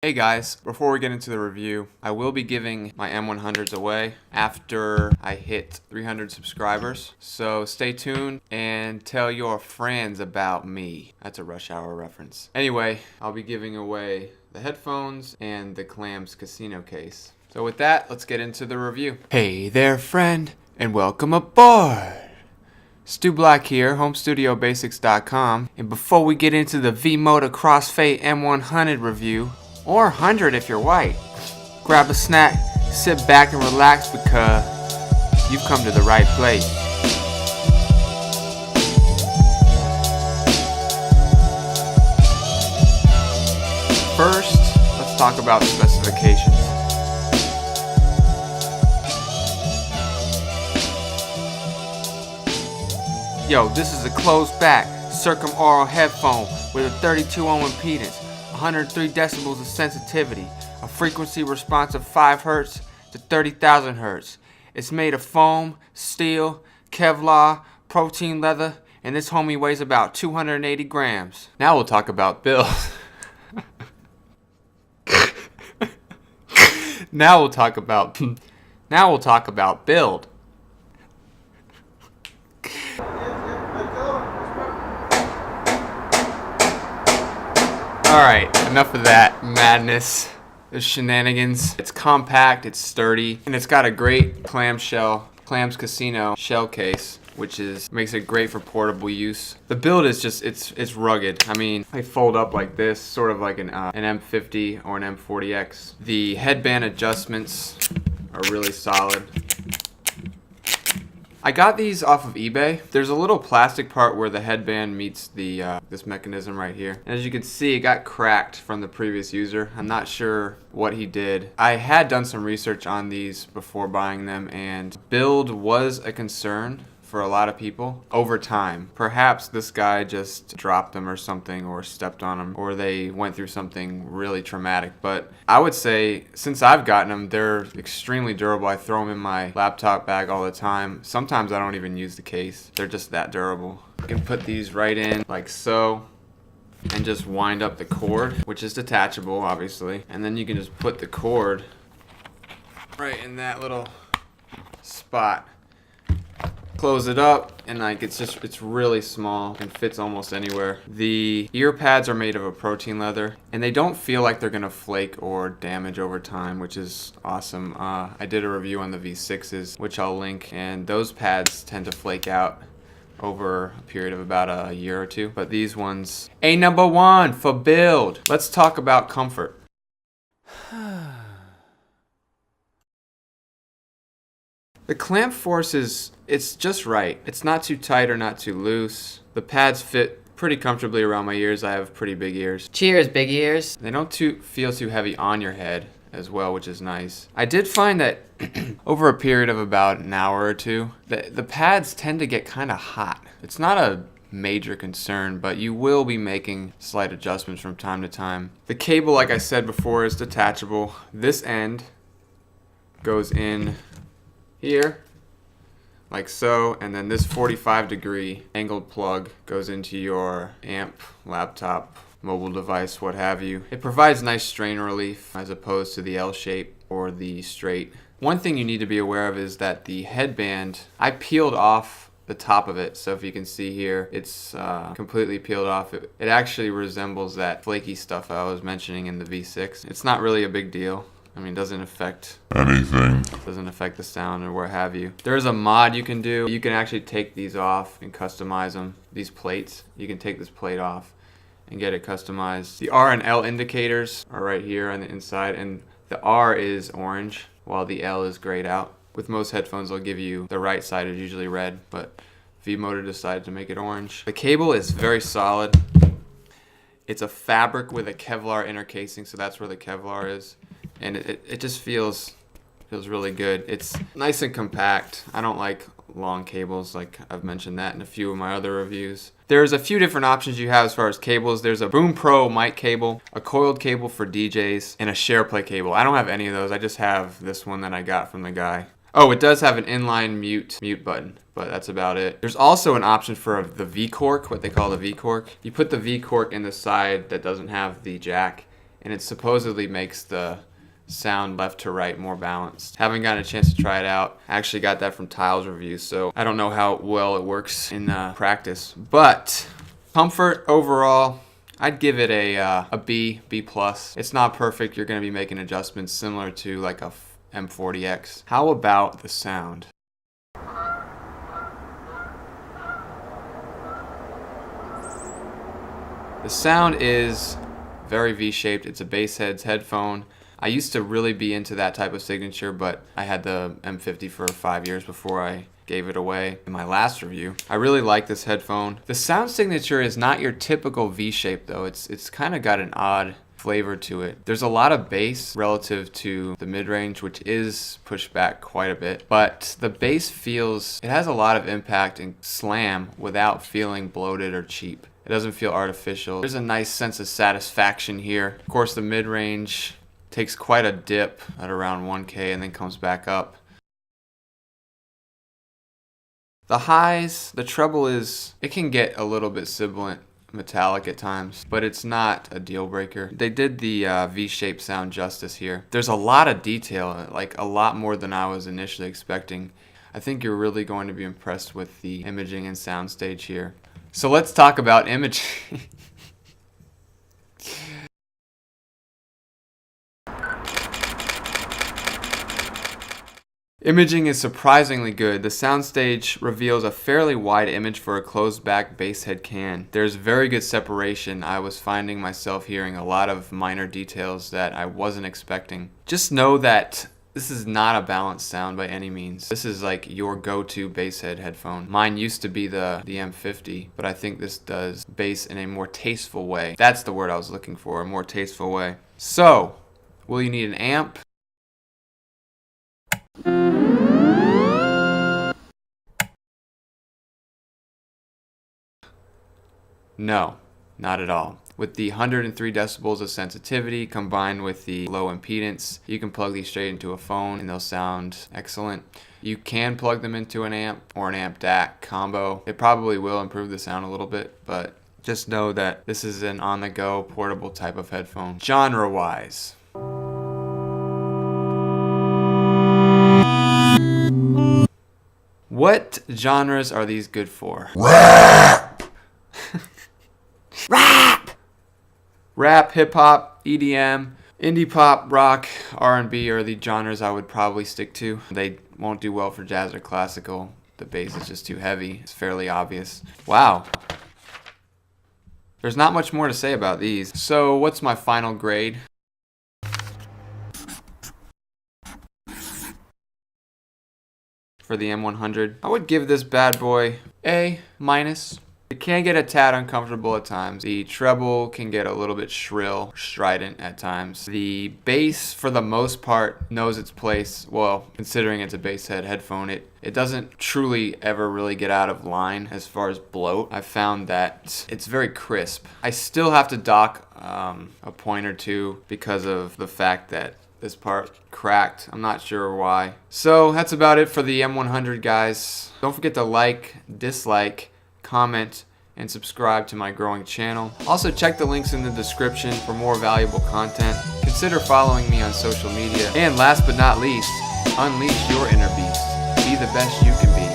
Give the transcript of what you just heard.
Hey guys, before we get into the review, I will be giving my M100s away after I hit 300 subscribers. So stay tuned and tell your friends about me. That's a Rush Hour reference. Anyway, I'll be giving away the headphones and the Clams casino case. So with that, let's get into the review. Hey there friend, and welcome aboard! Stu Black here, HomeStudioBasics.com, and before we get into the Moda Crossfade M100 review, or 100 if you're white, grab a snack, sit back and relax because you've come to the right place. First, let's talk about specifications. Yo, this is a closed back circumaural headphone with a 32 ohm impedance, 103 decibels of sensitivity, a frequency response of 5 Hz to 30,000 Hz. It's made of foam, steel, Kevlar, protein leather, and this homie weighs about 280 grams. Now we'll talk about build. Now we'll talk about build. Alright, enough of that madness, the shenanigans. It's compact, it's sturdy, and it's got a great Clams Casino shell case, which makes it great for portable use. The build is just, it's rugged. I mean, they fold up like this, sort of like an M50 or an M40X. The headband adjustments are really solid. I got these off of eBay. There's a little plastic part where the headband meets the this mechanism right here. And as you can see, it got cracked from the previous user. I'm not sure what he did. I had done some research on these before buying them, and build was a concern for a lot of people over time. Perhaps this guy just dropped them or something, or stepped on them, or they went through something really traumatic. But I would say, since I've gotten them, they're extremely durable. I throw them in my laptop bag all the time. Sometimes I don't even use the case. They're just that durable. You can put these right in like so, and just wind up the cord, which is detachable obviously, and then you can just put the cord right in that little spot. Close it up, and like it's really small and fits almost anywhere. The ear pads are made of a protein leather, and they don't feel like they're gonna flake or damage over time, which is awesome. I did a review on the V6s, which I'll link, and those pads tend to flake out over a period of about a year or two. But these ones, number one for build. Let's talk about comfort. The clamp force it's just right. It's not too tight or not too loose. The pads fit pretty comfortably around my ears. I have pretty big ears. Cheers, big ears. They don't feel too heavy on your head as well, which is nice. I did find that over a period of about an hour or two, the pads tend to get kind of hot. It's not a major concern, but you will be making slight adjustments from time to time. The cable, like I said before, is detachable. This end goes in here like so, and then this 45-degree angled plug goes into your amp, laptop, mobile device, what have you. It provides nice strain relief as opposed to the L shape or the straight. One thing you need to be aware of is that the headband, I peeled off the top of it, so if you can see here, it's completely peeled off. It actually resembles that flaky stuff I was mentioning in the V6. It's not really a big deal. I mean, it doesn't affect anything. Doesn't affect the sound or what have you. There's a mod you can do. You can actually take these off and customize them. These plates, you can take this plate off and get it customized. The R and L indicators are right here on the inside, and the R is orange while the L is grayed out. With most headphones, they'll give you the right side is usually red, but V-Motor decided to make it orange. The cable is very solid. It's a fabric with a Kevlar inner casing, so that's where the Kevlar is. And it just feels really good. It's nice and compact. I don't like long cables, like I've mentioned that in a few of my other reviews. There's a few different options you have as far as cables. There's a Boom Pro mic cable, a coiled cable for DJs, and a SharePlay cable. I don't have any of those. I just have this one that I got from the guy. Oh, it does have an inline mute button, but that's about it. There's also an option for the V-cork, what they call the V-cork. You put the V-cork in the side that doesn't have the jack, and it supposedly makes the sound left to right more balanced. Haven't gotten a chance to try it out. I actually got that from Tiles Reviews, so I don't know how well it works in practice. But comfort overall, I'd give it a B, B+. It's not perfect. You're going to be making adjustments similar to like a M40X. How about the sound? The sound is very V-shaped. It's a Bassheads headphone. I used to really be into that type of signature, but I had the M50 for 5 years before I gave it away in my last review. I really like this headphone. The sound signature is not your typical V-shape though. It's kind of got an odd flavor to it. There's a lot of bass relative to the mid-range, which is pushed back quite a bit, but the bass it has a lot of impact and slam without feeling bloated or cheap. It doesn't feel artificial. There's a nice sense of satisfaction here. Of course, the mid-range takes quite a dip at around 1K and then comes back up. The highs, the treble it can get a little bit sibilant, metallic at times, but it's not a deal breaker. They did the V-shaped sound justice here. There's a lot of detail, like a lot more than I was initially expecting. I think you're really going to be impressed with the imaging and soundstage here. So let's talk about imaging. Imaging is surprisingly good. The soundstage reveals a fairly wide image for a closed back bass head can. There's very good separation. I was finding myself hearing a lot of minor details that I wasn't expecting. Just know that this is not a balanced sound by any means. This is like your go-to bass head headphone. Mine used to be the M50, but I think this does bass in a more tasteful way. That's the word I was looking for, a more tasteful way. So, will you need an amp? No, not at all. With the 103 decibels of sensitivity combined with the low impedance, you can plug these straight into a phone and they'll sound excellent. You can plug them into an amp or an amp DAC combo. It probably will improve the sound a little bit, but just know that this is an on-the-go portable type of headphone. Genre-wise, what genres are these good for? Rap, hip-hop, EDM, indie pop, rock, R&B are the genres I would probably stick to. They won't do well for jazz or classical. The bass is just too heavy. It's fairly obvious. Wow. There's not much more to say about these. So what's my final grade? For the M100, I would give this bad boy A-. It can get a tad uncomfortable at times. The treble can get a little bit shrill, strident at times. The bass, for the most part, knows its place. Well, considering it's a bass head headphone, it doesn't truly ever really get out of line as far as bloat. I found that it's very crisp. I still have to dock a point or two because of the fact that this part cracked. I'm not sure why. So that's about it for the M100, guys. Don't forget to like, dislike, comment, and subscribe to my growing channel. Also check the links in the description for more valuable content. Consider following me on social media. And last but not least, unleash your inner beast. Be the best you can be.